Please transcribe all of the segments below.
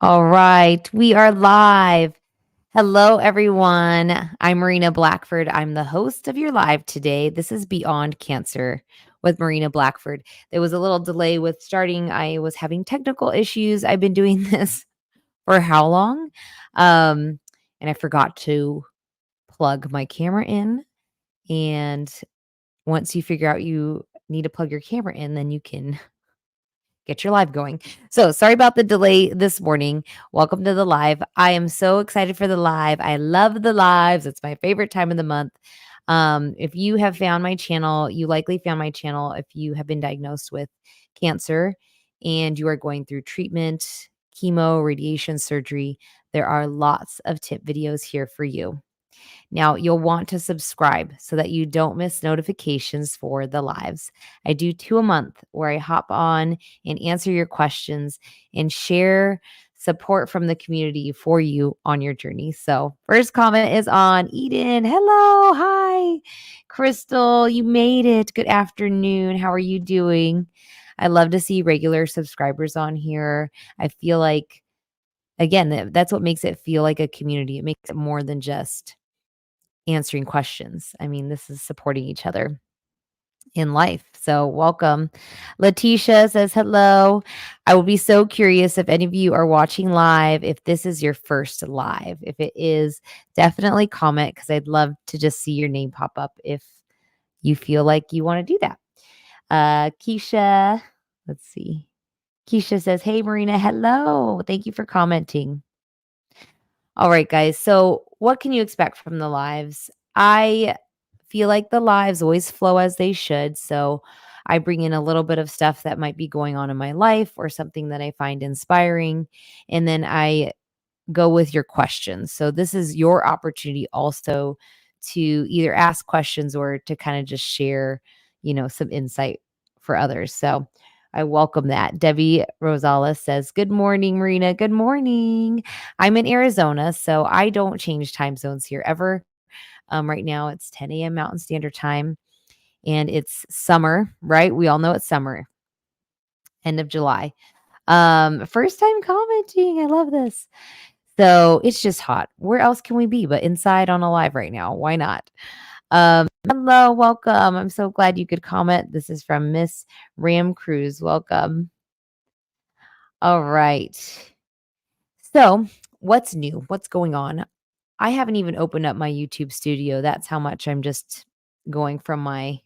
All right, we are live. Hello, everyone. I'm Marina Blackford. I'm the host of your live today. This is Beyond Cancer with Marina Blackford. There was a little delay with starting. I was having technical issues. I've been doing this for how long? And I forgot to plug my camera in. And once you figure out you need to plug your camera in, then you can get your live going. So, sorry about the delay this morning. Welcome to the live. I am so excited for the live. I love the lives. It's my favorite time of the month. If you have found my channel, you likely found my channel if you have been diagnosed with cancer and you are going through treatment, chemo, radiation, surgery. There are lots of tip videos here for you. Now, you'll want to subscribe so that you don't miss notifications for the lives. I do 2 a month where I hop on and answer your questions and share support from the community for you on your journey. So, first comment is on Eden. Hello. Hi. Crystal, you made it. Good afternoon. How are you doing? I love to see regular subscribers on here. I feel like, again, that's what makes it feel like a community. It makes it more than just answering questions. I mean, this is supporting each other in life. So, welcome. Letitia says, hello. I will be so curious if any of you are watching live, if this is your first live. If it is, definitely comment because I'd love to just see your name pop up if you feel like you want to do that. Keisha, let's see. Keisha says, hey, Marina, hello. Thank you for commenting. All right, guys. So, what can you expect from the lives? I feel like the lives always flow as they should. So, I bring in a little bit of stuff that might be going on in my life or something that I find inspiring. And then I go with your questions. So, this is your opportunity also to either ask questions or to kind of just share, some insight for others. So, I welcome that. Debbie Rosales says, good morning, Marina. Good morning. I'm in Arizona, so I don't change time zones here ever. Right now, it's 10 a.m. Mountain Standard Time, and it's summer, right? We all know it's summer, end of July. First time commenting. I love this. So it's just hot. Where else can we be but inside on a live right now? Why not? Hello, welcome. I'm so glad you could comment. This is from Miss Ram Cruz. Welcome. All right. So, what's new? What's going on? I haven't even opened up my YouTube studio. That's how much I'm just going from my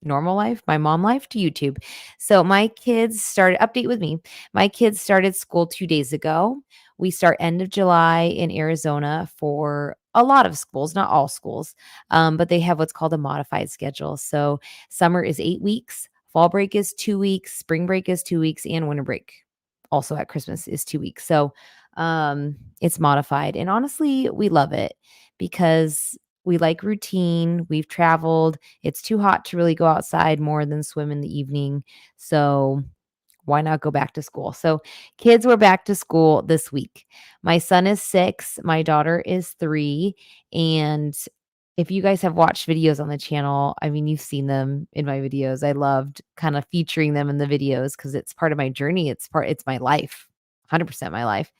normal life, my mom life to YouTube. So my kids started update with me. My kids started school 2 days ago. We start end of July in Arizona for a lot of schools, not all schools, but they have what's called a modified schedule. So summer is 8 weeks, fall break is 2 weeks, spring break is 2 weeks, and winter break also at Christmas is 2 weeks. So it's modified. And honestly, we love it because we like routine. We've traveled. It's too hot to really go outside more than swim in the evening. So why not go back to school? So kids were back to school this week. My son is 6, my daughter is 3, and if you guys have watched videos on the channel, I mean, you've seen them in my videos. I loved kind of featuring them in the videos because it's part of my journey. It's my life, 100% my life.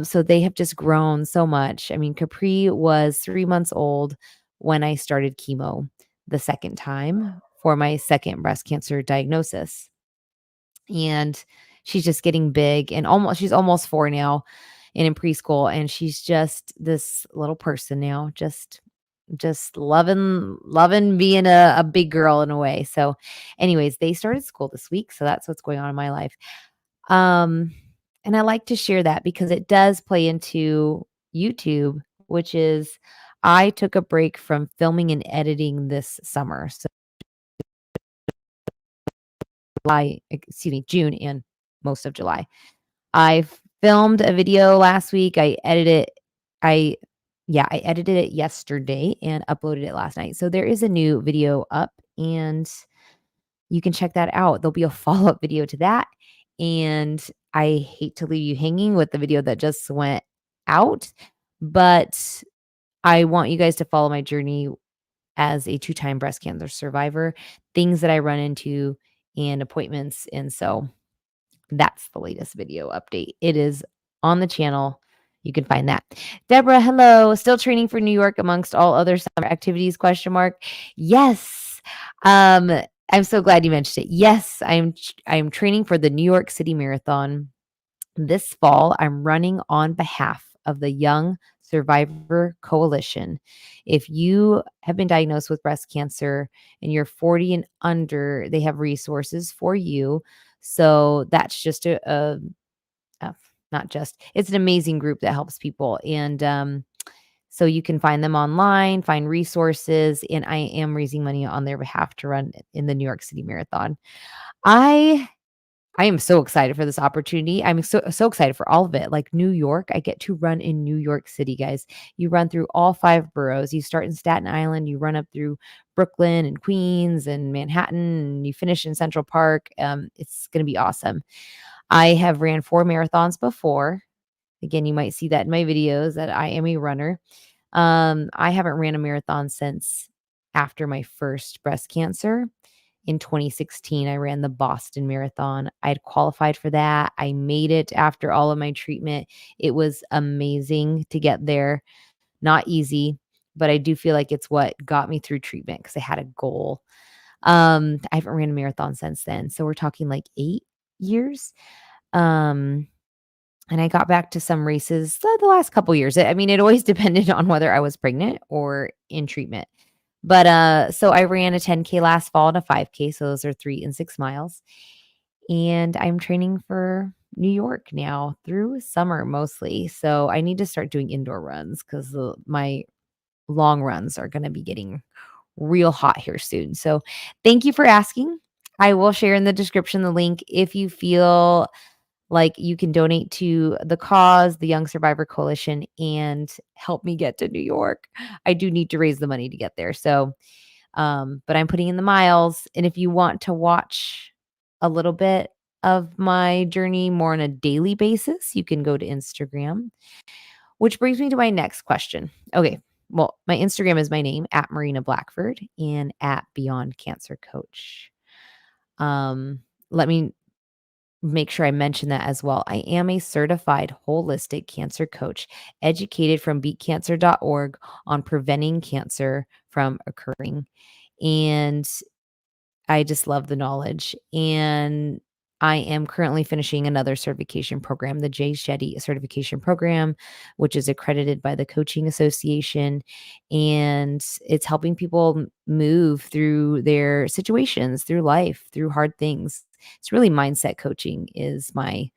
So they have just grown so much. I mean, Capri was 3 months old when I started chemo the second time for my second breast cancer diagnosis. And she's just getting big and she's almost 4 now and in preschool, and she's just this little person now, just loving being a big girl in a way. So anyways, they started school this week, so that's what's going on in my life. Um, and I like to share that because it does play into YouTube, which is I took a break from filming and editing this summer. So June and most of July. I filmed a video last week. I I edited it yesterday and uploaded it last night. So there is a new video up and you can check that out. There'll be a follow-up video to that. And I hate to leave you hanging with the video that just went out, but I want you guys to follow my journey as a two-time breast cancer survivor, things that I run into and appointments. And so That's the latest video update. It is on the channel. You can find that. Deborah, hello. Still training for New York amongst all other summer activities? Question mark. Yes. Um, I'm so glad you mentioned it. Yes, I'm training for the New York City Marathon. This fall, I'm running on behalf of the Young Survivor Coalition. If you have been diagnosed with breast cancer and you're 40 and under, they have resources for you. So that's just not just, it's an amazing group that helps people. And so you can find them online, find resources, and I am raising money on their behalf to run in the New York City Marathon. I I am so excited for this opportunity. I'm so excited for all of it. Like New York, I get to run in New York City, guys. You run through all 5 boroughs. You start in Staten Island, you run up through Brooklyn and Queens and Manhattan, and you finish in Central Park. It's gonna be awesome. I have ran 4 marathons before. Again, you might see that in my videos that I am a runner. I haven't ran a marathon since after my first breast cancer. In 2016, I ran the Boston Marathon. I had qualified for that. I made it after all of my treatment. It was amazing to get there. Not easy, but I do feel like it's what got me through treatment because I had a goal. I haven't ran a marathon since then. So we're talking like 8 years. Um, and I got back to some races the last couple years. I mean, it always depended on whether I was pregnant or in treatment. But, so I ran a 10K last fall and a 5K, so those are 3 and 6 miles, and I'm training for New York now through summer mostly, so I need to start doing indoor runs 'cause my long runs are gonna be getting real hot here soon, so thank you for asking. I will share in the description the link if you feel like you can donate to the cause, the Young Survivor Coalition, and help me get to New York. I do need to raise the money to get there, so but I'm putting in the miles. And if you want to watch a little bit of my journey more on a daily basis, you can go to Instagram, which brings me to my next question. Okay. Well, my Instagram is my name at Marina Blackford and at Beyond Cancer Coach. Let me make sure I mention that as well. I am a certified holistic cancer coach, educated from beatcancer.org on preventing cancer from occurring. And I just love the knowledge, and I am currently finishing another certification program, the Jay Shetty certification program, which is accredited by the Coaching Association, and it's helping people move through their situations, through life, through hard things. It's really mindset coaching is my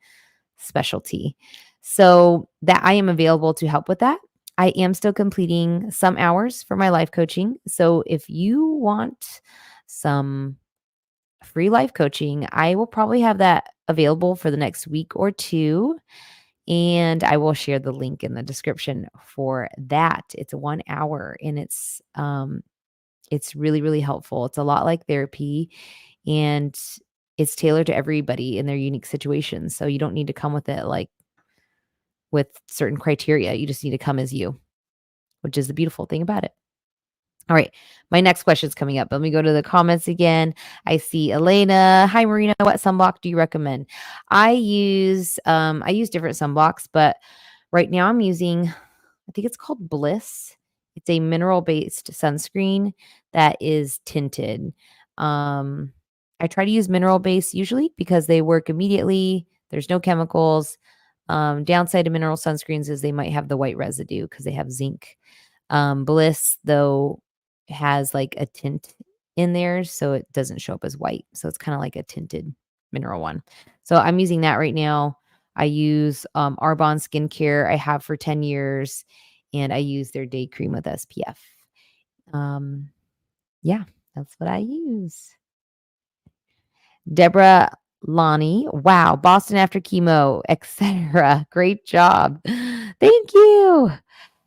specialty. So that I am available to help with that. I am still completing some hours for my life coaching. So if you want some free life coaching, I will probably have that available for the next week or 2, and I will share the link in the description for that. It's 1 hour and it's really, really helpful. It's a lot like therapy, and it's tailored to everybody in their unique situations. So you don't need to come with it like with certain criteria. You just need to come as you, which is the beautiful thing about it. All right. My next question is coming up. Let me go to the comments again. I see Elena. Hi Marina, what sunblock do you recommend? I use different sunblocks, but right now I'm using, I think it's called Bliss. It's a mineral-based sunscreen that is tinted. Um I try to use mineral-based usually because they work immediately. There's no chemicals. Downside of mineral sunscreens is they might have the white residue because they have zinc. Bliss, though, has like a tint in there, so it doesn't show up as white. So it's kind of like a tinted mineral one. So I'm using that right now. I use Arbonne skincare. I have for 10 years, and I use their day cream with SPF. Um, yeah, that's what I use. Deborah Lonnie, wow, Boston after chemo, etc. Great job. Thank you.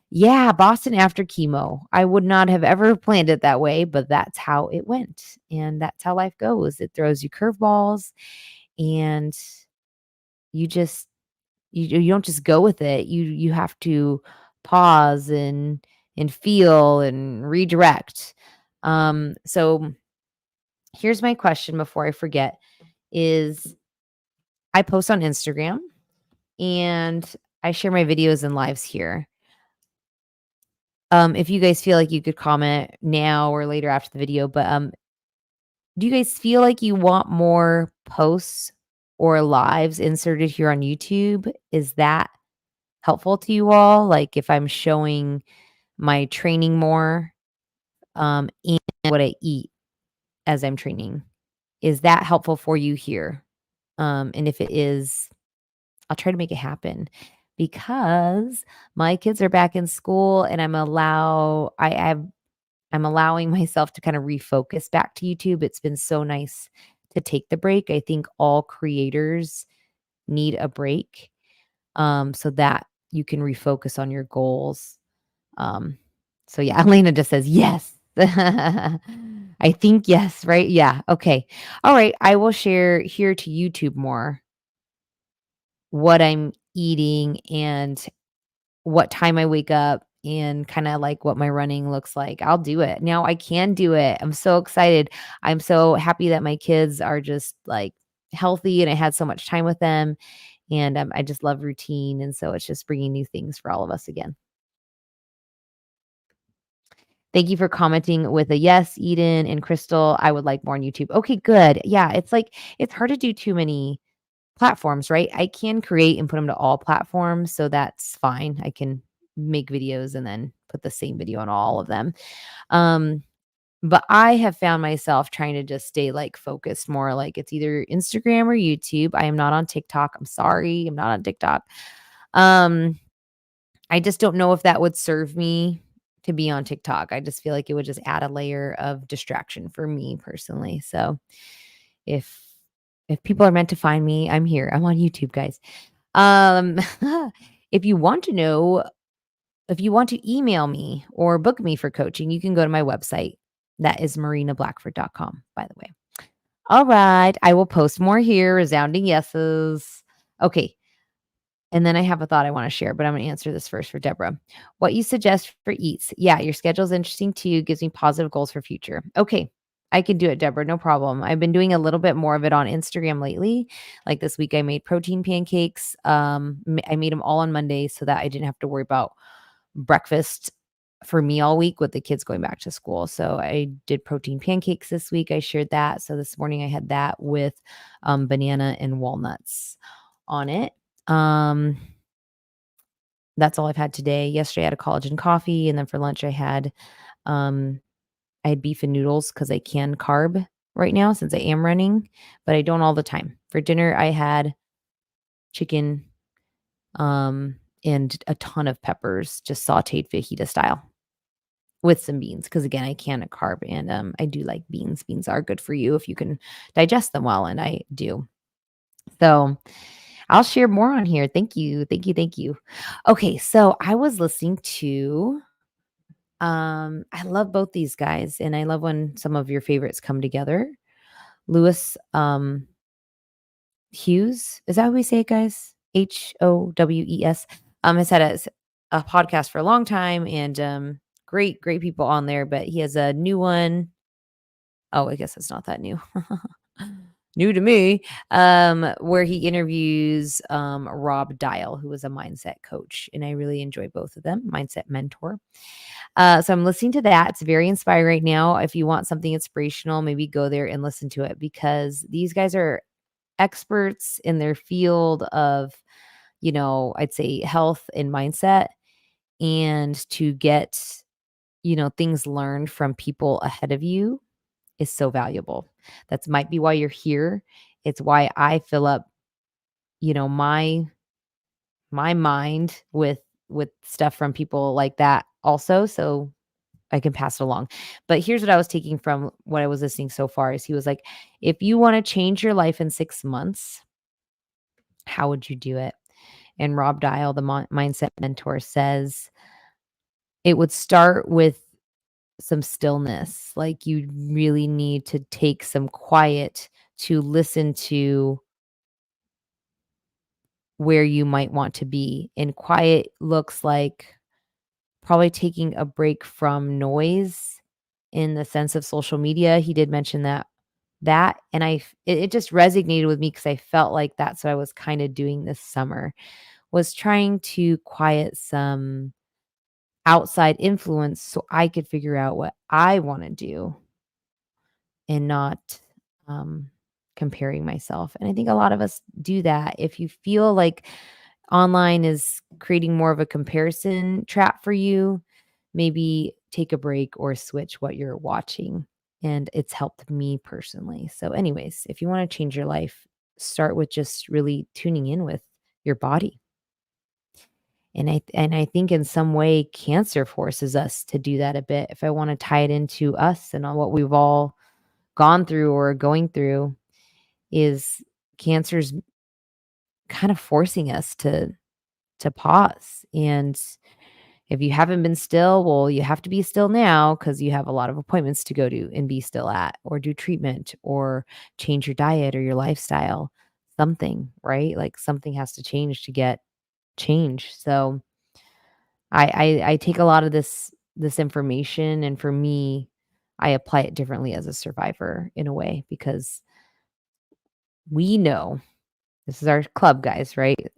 Yeah, Boston after chemo. I would not have ever planned it that way, but that's how it went. And that's how life goes. It throws you curveballs and you just you don't just go with it. You have to pause and feel and redirect. So here's my question before I forget is I post on Instagram and I share my videos and lives here. If you guys feel like you could comment now or later after the video, but do you guys feel like you want more posts or lives inserted here on YouTube? Is that helpful to you all? Like if I'm showing my training more, and what I eat as I'm training, is that helpful for you here? And if it is, I'll try to make it happen because my kids are back in school and I'm allowing myself to kind of refocus back to YouTube. It's been so nice to take the break. I think all creators need a break, so that you can refocus on your goals. Um, so yeah, Elena just says yes. I think yes, right? Yeah. Okay. All right. I will share here to YouTube more what I'm eating and what time I wake up and kinda like what my running looks like. I'll do it. Now I can do it. I'm so excited. I'm so happy that my kids are just, like, healthy and I had so much time with them, and, I just love routine, and so it's just bringing new things for all of us again. Thank you for commenting with a yes, Eden and Crystal. I would like more on YouTube. Okay, good. Yeah, it's like it's hard to do too many platforms, right? I can create and put them to all platforms, so that's fine. I can make videos and then put the same video on all of them. Um, but I have found myself trying to just stay like focused more like it's either Instagram or YouTube. I am not on TikTok. I'm sorry. I'm not on TikTok. Um, I just don't know if that would serve me to be on TikTok. I just feel like it would just add a layer of distraction for me personally. So if if people are meant to find me, I'm here. I'm on YouTube, guys. Um, if you want to know, if you want to email me or book me for coaching, you can go to my website. That is marinablackford.com, by the way. All right. I will post more here. Resounding yeses. Okay. And then I have a thought I want to share, but I'm going to answer this first for Deborah. What you suggest for eats? Yeah, your schedule is interesting too. Gives me positive goals for future. Okay. I can do it, Deborah. No problem. I've been doing a little bit more of it on Instagram lately. Like this week, I made protein pancakes. I made them all on Monday so that I didn't have to worry about breakfast for me all week with the kids going back to school. So I did protein pancakes this week. I shared that. So this morning I had that with banana and walnuts on it. Um, that's all I've had today. Yesterday I had a collagen coffee, and then for lunch um I had beef and noodles because I can carb right now since I am running, but I don't all the time. For dinner I had chicken, and a ton of peppers, just sauteed fajita style with some beans. Because again, I can carb and I do like beans. Beans are good for you if you can digest them well, and I do. So I'll share more on here. Thank you. Thank you. Thank you. Okay, so I was listening to I love both these guys and I love when some of your favorites come together. Lewis Hughes, is that how we say it, guys? Howes. Has had a podcast for a long time and great people on there, but he has a new one. Oh, I guess it's not that new. New to me, where he interviews Rob Dial, who is a mindset coach, and I really enjoy both of them, mindset mentor. So I'm listening to that. It's very inspiring right now. If you want something inspirational, maybe go there and listen to it because these guys are experts in their field of, I'd say health and mindset, and to get, things learned from people ahead of you is so valuable. That's might be why you're here. It's why I fill up, my mind with stuff from people like that also, so I can pass it along. But here's what I was taking from what I was listening so far is he was like, if you want to change your life in 6 months, how would you do it? And Rob Dial, the mindset mentor, says it would start with some stillness. Like you really need to take some quiet to listen to where you might want to be. And quiet looks like probably taking a break from noise in the sense of social media. He did mention that that, and it just resonated with me because I felt like that's what I was kinda doing this summer, was trying to quiet some outside influence so I could figure out what I wanna do and not, um, comparing myself, and I think a lot of us do that. If you feel like online is creating more of a comparison trap for you, maybe take a break or switch what you're watching, and it's helped me personally. So anyways, if you wanna change your life, start with just really tuning in with your body. And I think in some way cancer forces us to do that a bit. If I wanna tie it into us and on what we've all gone through or going through, is cancer's kind of forcing us to pause. And if you haven't been still, well, you have to be still now because you have a lot of appointments to go to and be still at, or do treatment, or change your diet or your lifestyle. Something, right? Like something has to change to get change. So I take a lot of this information, and for me, I apply it differently as a survivor in a way because we know this is our club, guys, right?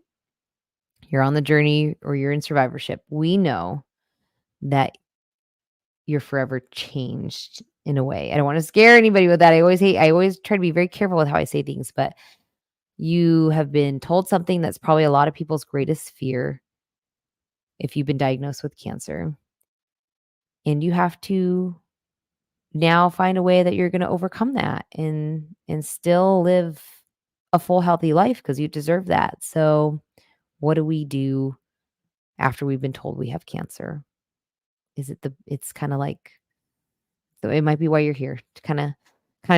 You're on the journey or you're in survivorship. We know that you're forever changed in a way. I don't want to scare anybody with that. I always try to be very careful with how I say things, but you have been told something that's probably a lot of people's greatest fear if you've been diagnosed with cancer. And you have to now find a way that you're going to overcome that and still live a full healthy life because you deserve that. So, what do we do after we've been told we have cancer? Is it the it's kind of like so it might be why you're here to kinda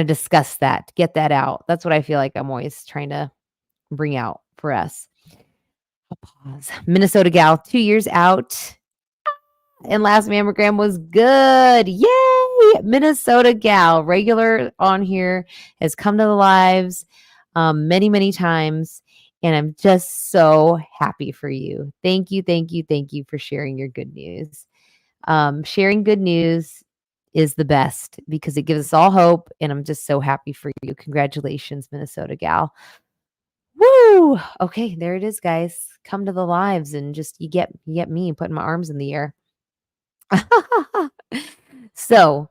discuss that, get that out. That's what I feel like I'm always trying to bring out for us. I'll pause. Minnesota gal, 2 years out, and last mammogram was good. Yay! Minnesota gal, regular on here, has come to the lives, many, many times, and I'm just so happy for you. Thank you, thank you, thank you for sharing your good news. Sharing good news is the best because it gives us all hope, and I'm just so happy for you. Congratulations, Minnesota gal. Woo! Okay, there it is, guys. Come to the lives and just you get me putting my arms in the air. So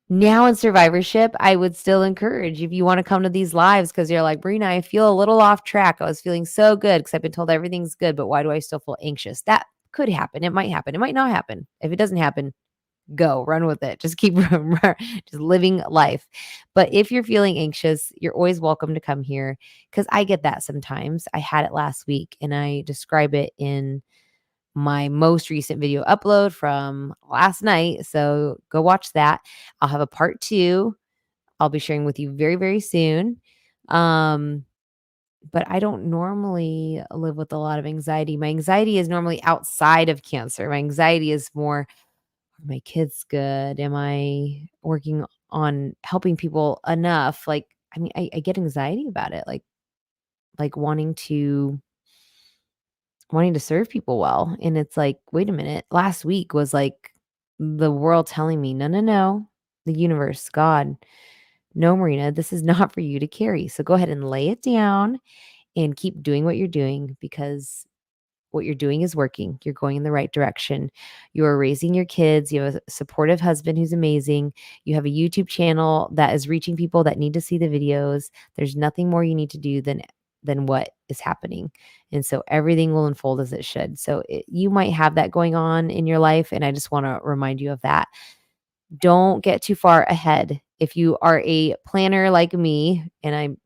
now in survivorship, I would still encourage if you want to come to these lives because you're like, Brina, I feel a little off track. I was feeling so good because I've been told everything's good, but why do I still feel anxious? That could happen. It might happen. It might not happen. If it doesn't happen, go run with it. Just keep just living life. But if you're feeling anxious, you're always welcome to come here because I get that sometimes. I had it last week and I describe it in my most recent video upload from last night. So go watch that. I'll have a part two. I'll be sharing with you very, very soon. Um, but I don't normally live with a lot of anxiety. My anxiety is normally outside of cancer. My anxiety is more, are my kids good? Am I working on helping people enough? Like, I mean, I get anxiety about it, like wanting to serve people well. And it's like, wait a minute. Last week was like the world telling me, no, no, no, the universe, God, no, Marina, this is not for you to carry. So go ahead and lay it down and keep doing what you're doing because what you're doing is working. You're going in the right direction. You are raising your kids. You have a supportive husband who's amazing. You have a YouTube channel that is reaching people that need to see the videos. There's nothing more you need to do than what is happening. And so everything will unfold as it should. So you might have that going on in your life and I just want to remind you of that. Don't get too far ahead. If you are a planner like me and I'm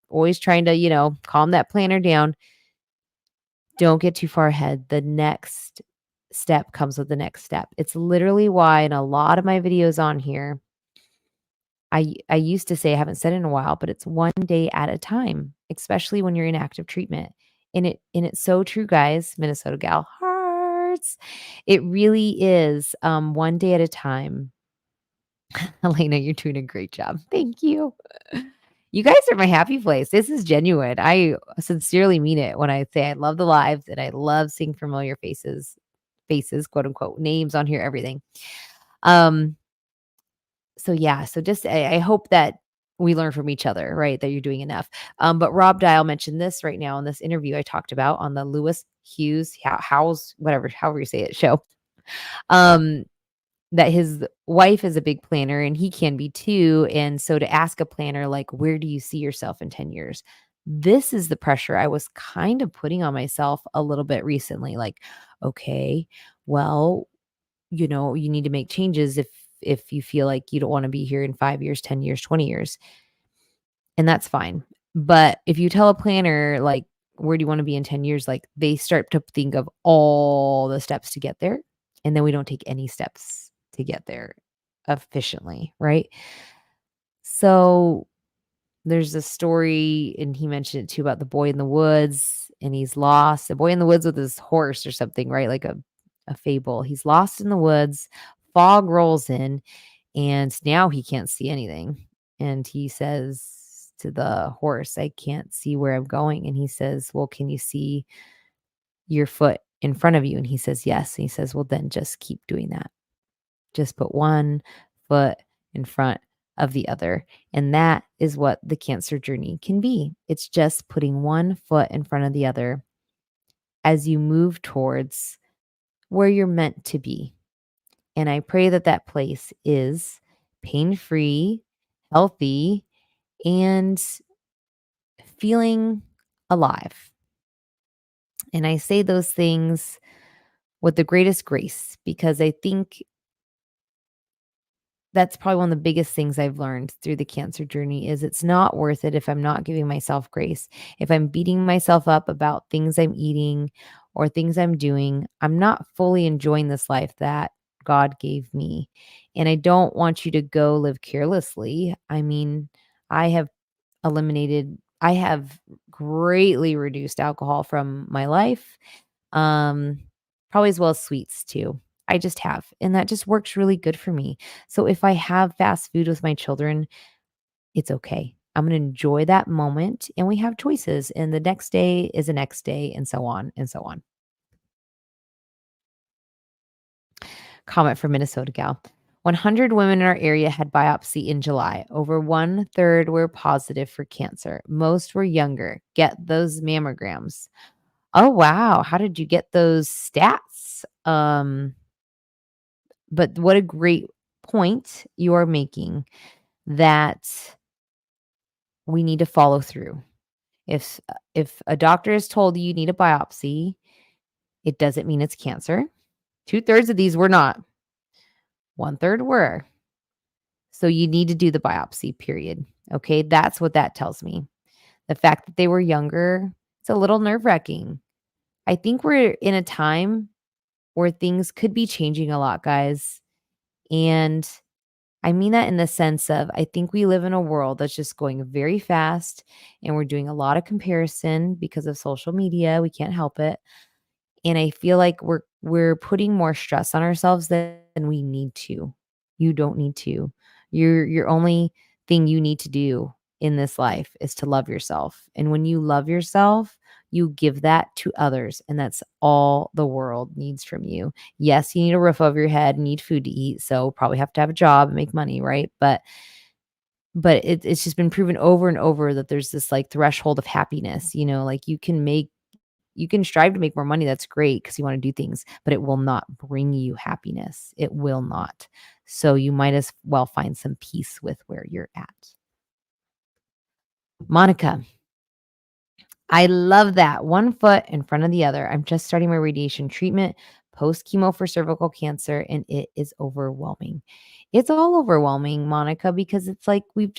always trying to, calm that planner down, don't get too far ahead. The next step comes with the next step. It's literally why in a lot of my videos on here, I used to say, I haven't said it in a while, but it's one day at a time, especially when you're in active treatment. And it's so true, guys. Minnesota gal hearts. It really is one day at a time. Elena, you're doing a great job. Thank you. You guys are my happy place. This is genuine. I sincerely mean it when I say I love the lives and I love seeing familiar faces, quote unquote, names on here, everything. Um, so yeah, so just I hope that we learn from each other, right? That you're doing enough. But Rob Dial mentioned this right now in this interview I talked about on the Lewis Hughes House, whatever, however you say it, show. Um, that his wife is a big planner and he can be too. And so to ask a planner, like, where do you see yourself in 10 years? This is the pressure I was kind of putting on myself a little bit recently. Like, okay, well, you need to make changes if you feel like you don't want to be here in 5 years, 10 years, 20 years. And that's fine. But if you tell a planner, like, where do you want to be in 10 years? Like, they start to think of all the steps to get there. And then we don't take any steps to get there efficiently, right? So there's a story, and he mentioned it too about the boy in the woods, and he's lost. The boy in the woods with his horse or something, right? Like a fable. He's lost in the woods. Fog rolls in, and now he can't see anything. And he says to the horse, I can't see where I'm going. And he says, well, can you see your foot in front of you? And he says, yes. And he says, well, then just keep doing that. Just put one foot in front of the other. And that is what the cancer journey can be. It's just putting one foot in front of the other as you move towards where you're meant to be. And I pray that that place is pain-free, healthy, and feeling alive. And I say those things with the greatest grace because I think that's probably one of the biggest things I've learned through the cancer journey is it's not worth it if I'm not giving myself grace. If I'm beating myself up about things I'm eating or things I'm doing, I'm not fully enjoying this life that God gave me. And I don't want you to go live carelessly. I mean, I have I have greatly reduced alcohol from my life. Um, Probably as well as sweets too. I just have, and that just works really good for me. So if I have fast food with my children, it's okay. I'm going to enjoy that moment and we have choices and the next day is the next day and so on and so on. Comment from Minnesota gal. 100 women in our area had biopsy in July. Over one third were positive for cancer. Most were younger. Get those mammograms. Oh, wow. How did you get those stats? But what a great point you are making that we need to follow through. If a doctor has told you you need a biopsy, it doesn't mean it's cancer. 2/3 of these were not. One third were. So you need to do the biopsy, period. Okay, that's what that tells me. The fact that they were younger, it's a little nerve-wracking. I think we're in a time where things could be changing a lot, guys. And I mean that in the sense of I think we live in a world that's just going very fast and we're doing a lot of comparison because of social media. We can't help it. And I feel like we're putting more stress on ourselves than we need to. You don't need to. Your only thing you need to do in this life is to love yourself. And when you love yourself, you give that to others. And that's all the world needs from you. Yes, you need a roof over your head, need food to eat. So probably have to have a job and make money, right? But it's just been proven over and over that there's this like threshold of happiness, like you can strive to make more money. That's great because you want to do things, but it will not bring you happiness. It will not. So you might as well find some peace with where you're at. Monica, I love that. One foot in front of the other. I'm just starting my radiation treatment post chemo for cervical cancer, and it is overwhelming. It's all overwhelming, Monica, because it's like we've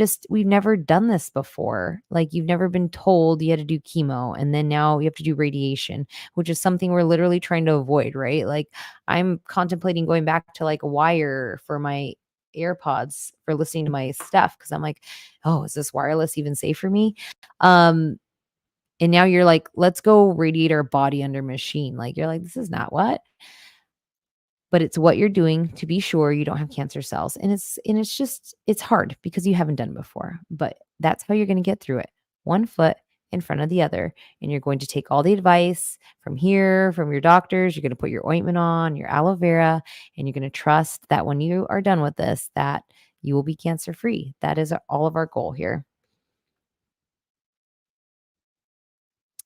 never done this before. Like you've never been told you had to do chemo, and then now you have to do radiation, which is something we're literally trying to avoid, right? Like I'm contemplating going back to like a wire for my AirPods for listening to my stuff because I'm like, oh, is this wireless even safe for me? Um, and now you're like, let's go radiate our body under machine. Like, you're like, this is not what, but it's what you're doing to be sure you don't have cancer cells. And it's just, it's hard because you haven't done it before, but that's how you're going to get through it. One foot in front of the other. And you're going to take all the advice from here, from your doctors. You're going to put your ointment on, your aloe vera, and you're going to trust that when you are done with this, that you will be cancer free. That is all of our goal here.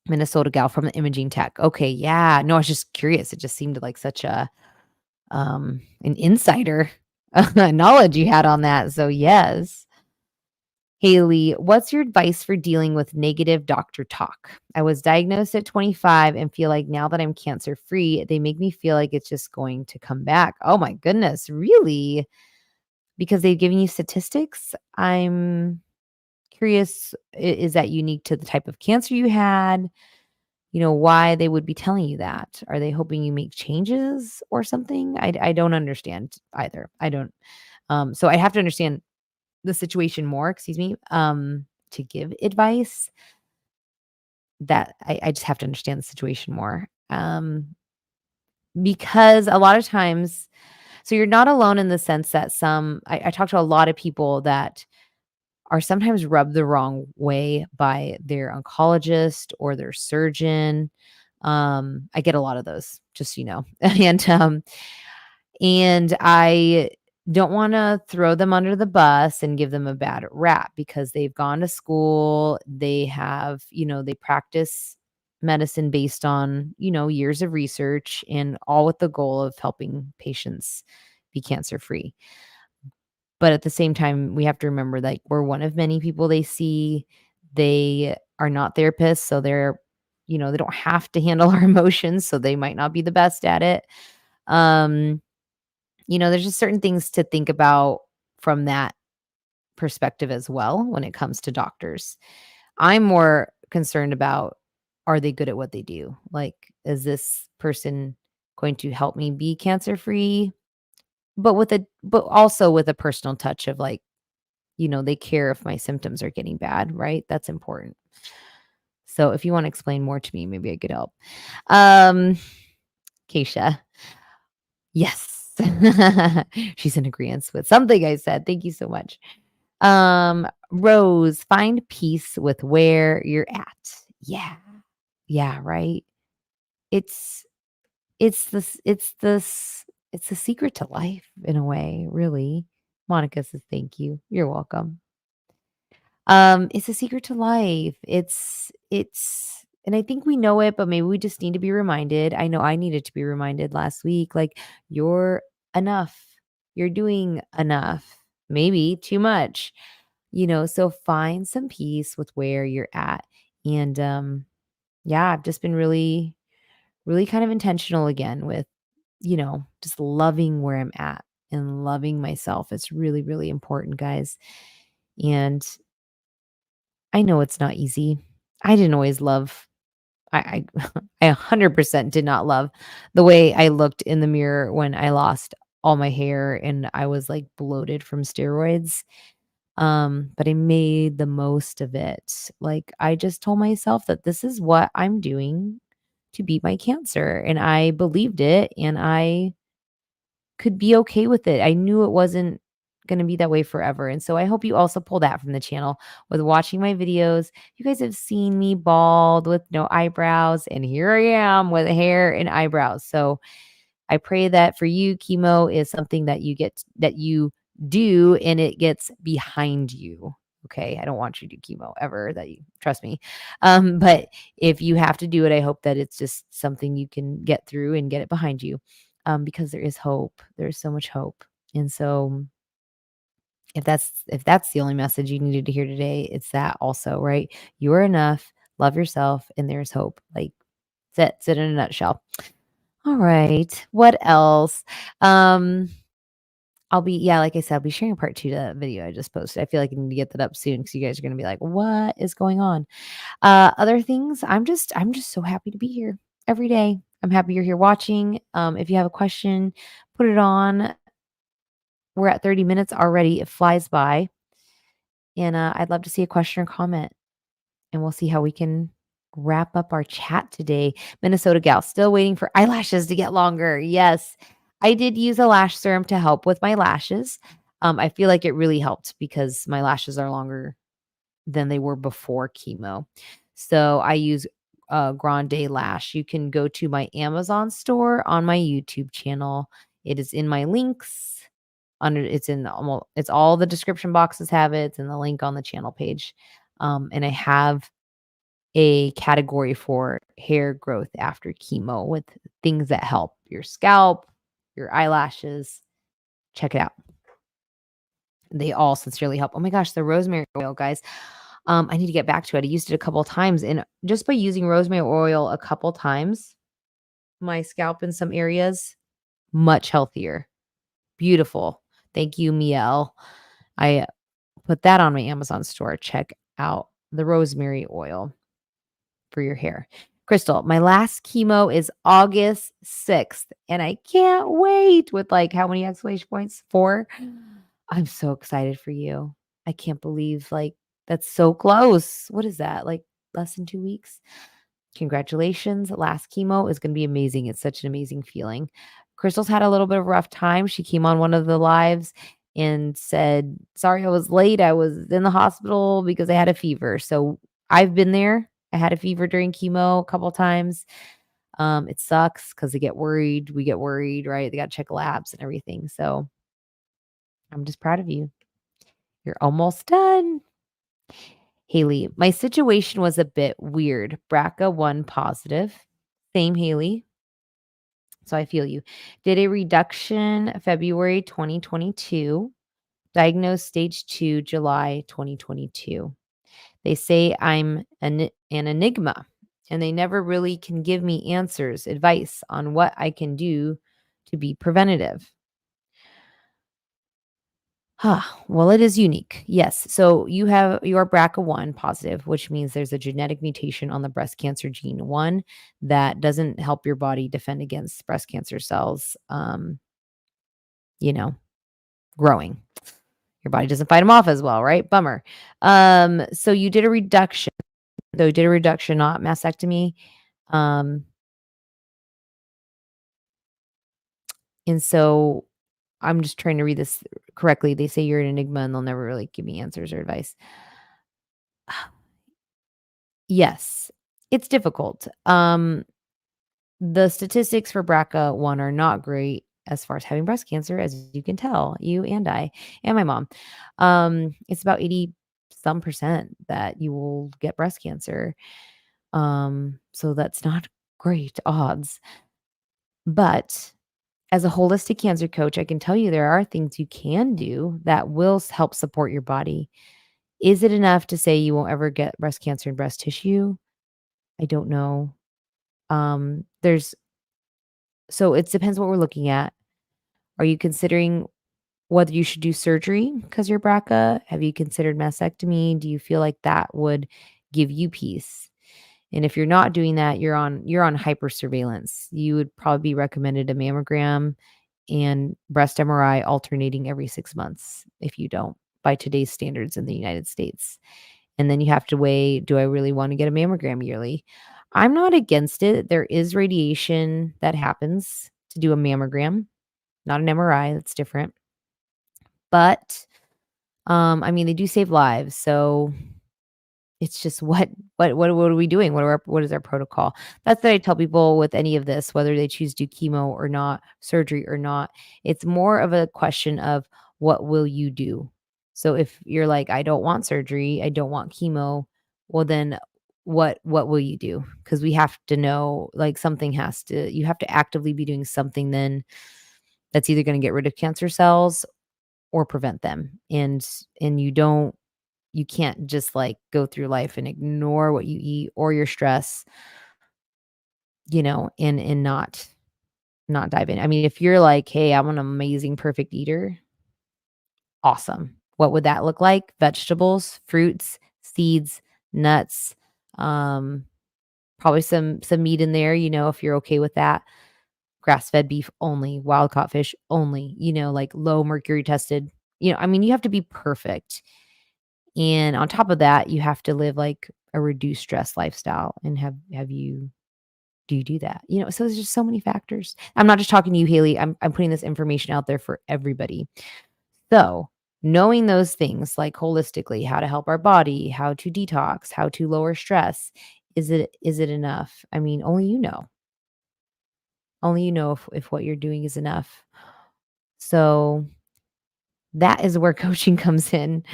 Minnesota gal from the imaging tech. Okay, yeah. No, I was just curious. It just seemed like such a an insider knowledge you had on that. So yes. Haley, what's your advice for dealing with negative doctor talk? I was diagnosed at 25 and feel like now that I'm cancer free, they make me feel like it's just going to come back. Oh my goodness, really? Because they've given you statistics? I'm curious, is that unique to the type of cancer you had? Why they would be telling you that? Are they hoping you make changes or something? I don't understand either. I don't. So I have to understand the situation more, excuse me, to give advice. That I just have to understand the situation more. Because a lot of times, so you're not alone in the sense that I talk to a lot of people that are sometimes rubbed the wrong way by their oncologist or their surgeon. I get a lot of those, just so you know. And I don't wanna throw them under the bus and give them a bad rap because they've gone to school, they have they practice medicine based on, years of research and all with the goal of helping patients be cancer free. But at the same time, we have to remember, like, we're one of many people they see. They are not therapists, so they don't have to handle our emotions, so they might not be the best at it. Um there's just certain things to think about from that perspective as well when it comes to doctors. I'm more concerned about, are they good at what they do? Like, is this person going to help me be cancer free? But also with a personal touch of, like, they care if my symptoms are getting bad, right? That's important. So if you want to explain more to me, maybe I could help. Um, Keisha. Yes. She's in agreement with something I said. Thank you so much. Rose, find peace with where you're at. Yeah. Yeah, right. It's it's the secret to life in a way, really. Monica says thank you. You're welcome. It's a secret to life. And I think we know it, but maybe we just need to be reminded. I know I needed to be reminded last week, like, you're enough. You're doing enough. Maybe too much. So find some peace with where you're at. And yeah, I've just been really, really kind of intentional again with, just loving where I'm at and loving myself. It's really, really important, guys. And I know it's not easy. I didn't always love I I 100% did not love the way I looked in the mirror when I lost all my hair and I was, like, bloated from steroids. But I made the most of it. Like, I just told myself that this is what I'm doing to beat my cancer, and I believed it, and I could be okay with it. I knew it wasn't gonna be that way forever, and so I hope you also pull that from the channel with watching my videos. You guys have seen me bald with no eyebrows, and here I am with hair and eyebrows. So I pray that for you, chemo is something that you do and it gets behind you. Okay. I don't want you to do chemo ever, that you trust me. But if you have to do it, I hope that it's just something you can get through and get it behind you. Because there is hope. There's so much hope. And so if that's the only message you needed to hear today, it's that also, right? You are enough, love yourself, and there's hope. Like, that's it in a nutshell. All right. What else? Um, like I said, I'll be sharing part 2 to that video I just posted. I feel like I need to get that up soon because you guys are gonna be like, "What is going on?" Other things, I'm just so happy to be here every day. I'm happy you're here watching. If you have a question, put it on. We're at 30 minutes already. It flies by. And I'd love to see a question or comment. And we'll see how we can wrap up our chat today. Minnesota gal, still waiting for eyelashes to get longer. Yes, I did use a lash serum to help with my lashes. I feel like it really helped because my lashes are longer than they were before chemo. So I use Grande Lash. You can go to my Amazon store on my YouTube channel. It is in my links under it's in almost it's all the description boxes have it, it's in the link on the channel page. And I have a category for hair growth after chemo with things that help your scalp, your eyelashes. Check it out. They all sincerely help. Oh my gosh, the rosemary oil, guys. I need to get back to it. I used it a couple of times, and just by using rosemary oil a couple times, my scalp in some areas much healthier. Beautiful. Thank you, Miel. I put that on my Amazon store. Check out the rosemary oil for your hair. Crystal, my last chemo is August 6th, and I can't wait with like how many exclamation points? 4. I'm so excited for you. I can't believe like that's so close. What is that? Like less than 2 weeks? Congratulations. Last chemo is going to be amazing. It's such an amazing feeling. Crystal's had a little bit of a rough time. She came on one of the lives and said, "Sorry I was late. I was in the hospital because I had a fever." So I've been there. I had a fever during chemo a couple times. It sucks because they get worried. We get worried, right? They got to check labs and everything. So I'm just proud of you. You're almost done. Haley, my situation was a bit weird. BRCA1 positive. Same, Haley. So I feel you. Did a reduction February 2022. Diagnosed stage 2 July 2022. They say I'm an enigma and they never really can give me answers, advice on what I can do to be preventative. Well, it is unique. Yes. So you have your BRCA1 positive, which means there's a genetic mutation on the breast cancer gene one that doesn't help your body defend against breast cancer cells, you know, growing. Your body doesn't fight them off as well, right? Bummer. So you did a reduction, though you did a reduction, not mastectomy. Um, and so I'm just trying to read this correctly. They say you're an enigma and they'll never really give me answers or advice. Yes, it's difficult. The statistics for BRCA1 are not great as far as having breast cancer, as you can tell, you and I and my mom. It's about 80 some percent that you will get breast cancer. So that's not great odds. But as a holistic cancer coach, I can tell you there are things you can do that will help support your body. Is it enough to say you won't ever get breast cancer in breast tissue? I don't know. There's so it depends what we're looking at. Are you considering whether you should do surgery because you're BRCA? Have you considered mastectomy? Do you feel like that would give you peace? And if you're not doing that, you're on hyper surveillance. You would probably be recommended a mammogram and breast MRI alternating every 6 months if you don't by today's standards in the United States. And then you have to weigh, do I really want to get a mammogram yearly? I'm not against it. There is radiation that happens to do a mammogram, not an MRI. That's different. But I mean, they do save lives. So it's just what are we doing? What is our protocol? That's what I tell people with any of this, whether they choose to do chemo or not, surgery or not. It's more of a question of what will you do? So if you're like, I don't want surgery, I don't want chemo, well then what will you do? Because we have to know like you have to actively be doing something then that's either going to get rid of cancer cells or prevent them. And you can't just like go through life and ignore what you eat or your stress, and not dive in. I mean, if you're like, "Hey, I'm an amazing perfect eater," awesome. What would that look like? Vegetables, fruits, seeds, nuts, um, probably some meat in there, if you're okay with that. Grass-fed beef only, wild caught fish only, like low mercury tested. I mean, you have to be perfect. And on top of that, you have to live like a reduced stress lifestyle. And have you do you do that? So there's just so many factors. I'm not just talking to you, Haley. I'm putting this information out there for everybody. So knowing those things like holistically, how to help our body, how to detox, how to lower stress, is it enough? I mean, only you know. Only you know if what you're doing is enough. So that is where coaching comes in.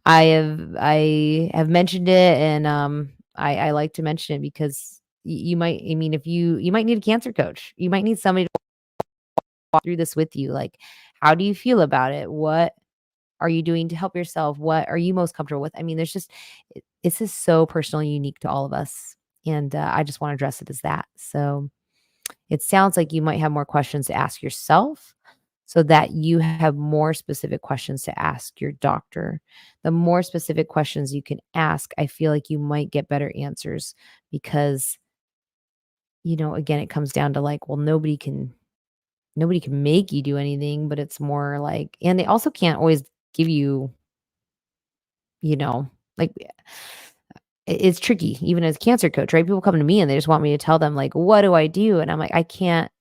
I have mentioned it, and, I like to mention it because you might I mean, if you might need a cancer coach. You might need somebody to walk through this with you, like, how do you feel about it? What are you doing to help yourself? What are you most comfortable with? I mean, there's just this is so personal and unique to all of us, and, I just wanna address it as that. So, it sounds like you might have more questions to ask yourself so that you have more specific questions to ask your doctor. The more specific questions you can ask, I feel like you might get better answers because, again, it comes down to like, well, nobody can make you do anything, but it's more like, and they also can't always give you, you know, like it's tricky even as a cancer coach, right? People come to me and they just want me to tell them like, what do I do? And I'm like, I can't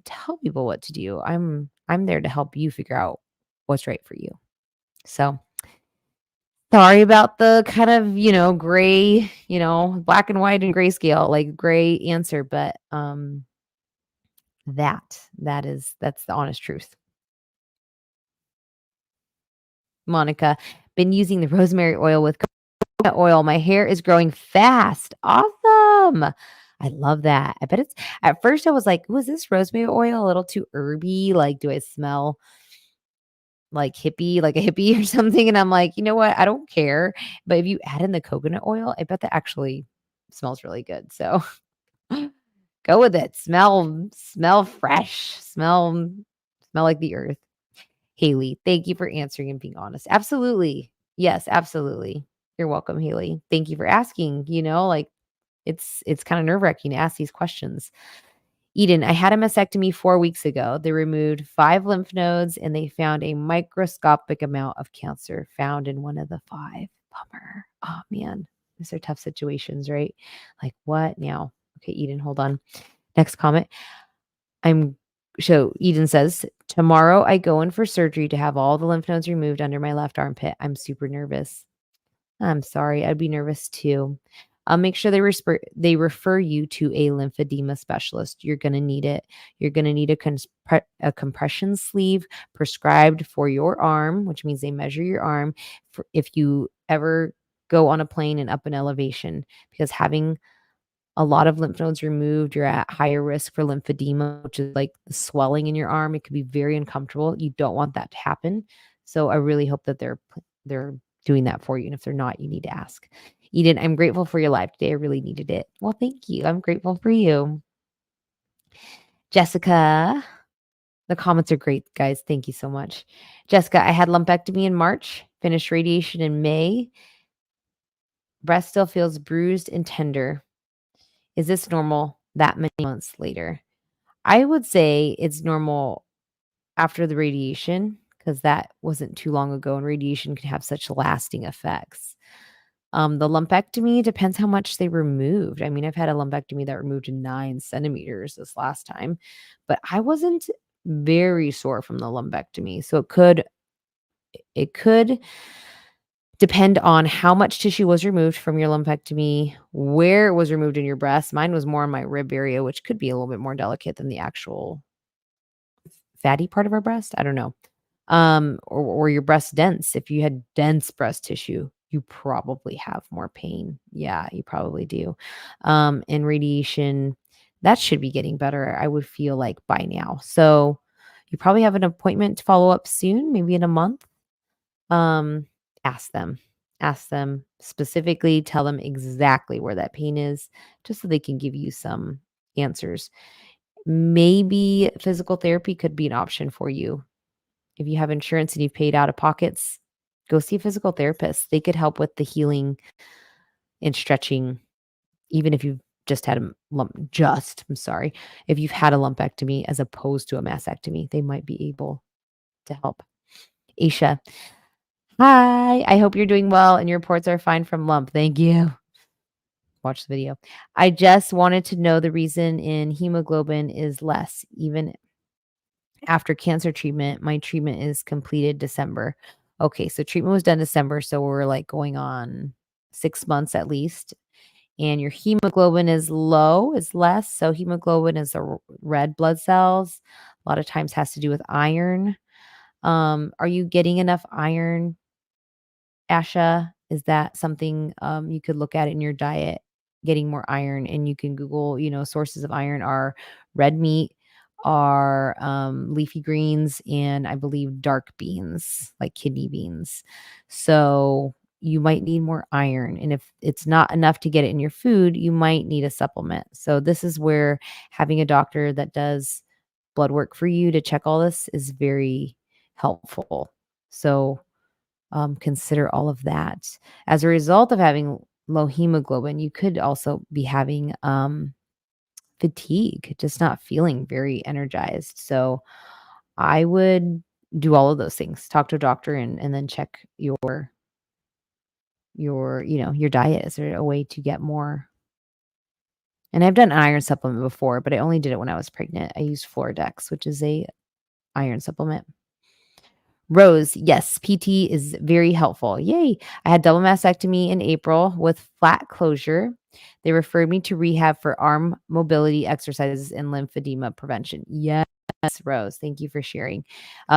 tell people what to do. I'm there to help you figure out what's right for you. So sorry about the kind of, gray, black and white and grayscale, like gray answer, but that's the honest truth. Monica, been using the rosemary oil with coconut oil. My hair is growing fast. Awesome. I love that. I bet it's at first I was like, was this rosemary oil a little too herby? Like, do I smell like hippie, like a hippie or something? And I'm like, you know what? I don't care. But if you add in the coconut oil, I bet that actually smells really good. So go with it. Smell fresh. Smell like the earth. Haley, thank you for answering and being honest. Absolutely. Yes, absolutely. You're welcome, Haley. Thank you for asking, like it's kind of nerve-wracking to ask these questions. Eden, I had a mastectomy 4 weeks ago. They removed 5 lymph nodes and they found a microscopic amount of cancer found in one of the 5. Bummer. Oh man. These are tough situations, right? Like what now? Okay, Eden, hold on. Next comment. I'm so Eden says, tomorrow I go in for surgery to have all the lymph nodes removed under my left armpit. I'm super nervous. I'm sorry. I'd be nervous too. I'll make sure they refer you to a lymphedema specialist. You're going to need it. You're going to need a compression sleeve prescribed for your arm, which means they measure your arm for if you ever go on a plane and up an elevation, because having a lot of lymph nodes removed, you're at higher risk for lymphedema, which is like the swelling in your arm. It could be very uncomfortable. You don't want that to happen. So I really hope that they're doing that for you. And if they're not, you need to ask. Eden, I'm grateful for your live today. I really needed it. Well, thank you. I'm grateful for you. Jessica, the comments are great, guys. Thank you so much. Jessica, I had lumpectomy in March, finished radiation in May. Breast still feels bruised and tender. Is this normal that many months later? I would say it's normal after the radiation because that wasn't too long ago, and radiation can have such lasting effects. The lumpectomy depends how much they removed. I mean, I've had a lumpectomy that removed 9 centimeters this last time, but I wasn't very sore from the lumpectomy. So it could depend on how much tissue was removed from your lumpectomy, where it was removed in your breast. Mine was more in my rib area, which could be a little bit more delicate than the actual fatty part of our breast. I don't know. Or your breast dense. If you had dense breast tissue, you probably have more pain. Yeah, you probably do. And radiation, that should be getting better, I would feel like by now. So you probably have an appointment to follow up soon, maybe in a month. Um, ask them. Ask them specifically, tell them exactly where that pain is, just so they can give you some answers. Maybe physical therapy could be an option for you. If you have insurance and you've paid out of pockets, go see a physical therapist. They could help with the healing and stretching, even if you've just had a I'm sorry, if you've had a lumpectomy as opposed to a mastectomy, they might be able to help. Aisha, hi. I hope you're doing well and your reports are fine from lump. Thank you. Watch the video. I just wanted to know the reason in hemoglobin is less, even after cancer treatment. My treatment is completed December. Okay, so treatment was done December, so we're like going on 6 months at least. And your hemoglobin is low, is less. So hemoglobin is the red blood cells. A lot of times has to do with iron. Are you getting enough iron, Asha? Is that something, you could look at in your diet, getting more iron? And you can Google, sources of iron are red meat, are, leafy greens, and I believe dark beans, like kidney beans. So, you might need more iron, and if it's not enough to get it in your food, you might need a supplement. So, this is where having a doctor that does blood work for you to check all this is very helpful. So, consider all of that. As a result of having low hemoglobin, you could also be having fatigue, just not feeling very energized. So I would do all of those things. Talk to a doctor and then check your diet. Is there a way to get more? And I've done an iron supplement before, but I only did it when I was pregnant. I used Floradex, which is a iron supplement. Rose, yes, PT is very helpful. Yay. I had double mastectomy in April with flat closure. They referred me to rehab for arm mobility exercises and lymphedema prevention. Yes, Rose, thank you for sharing.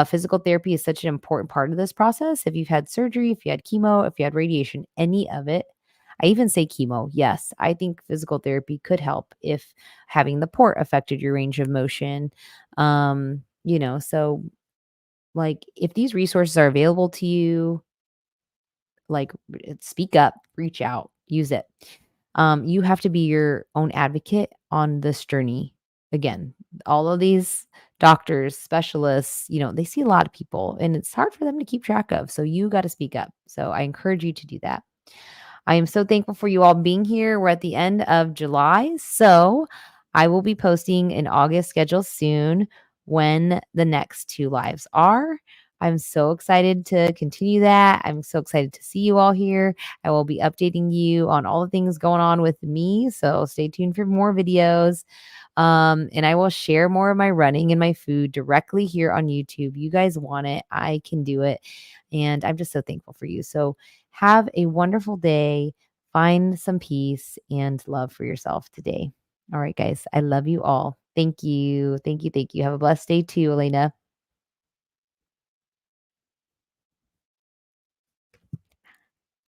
Physical therapy is such an important part of this process. If you've had surgery, if you had chemo, if you had radiation, any of it, I even say chemo. Yes, I think physical therapy could help if having the port affected your range of motion. So like, if these resources are available to you, like, speak up, reach out, use it. You have to be your own advocate on this journey. Again, all of these doctors, specialists, they see a lot of people and it's hard for them to keep track of. So you got to speak up. So I encourage you to do that. I am so thankful for you all being here. We're at the end of July. So I will be posting an August schedule soon when the next two lives are. I'm so excited to continue that. I'm so excited to see you all here. I will be updating you on all the things going on with me. So stay tuned for more videos. And I will share more of my running and my food directly here on YouTube. You guys want it. I can do it. And I'm just so thankful for you. So have a wonderful day. Find some peace and love for yourself today. All right, guys. I love you all. Thank you. Thank you. Thank you. Have a blessed day too, Elena.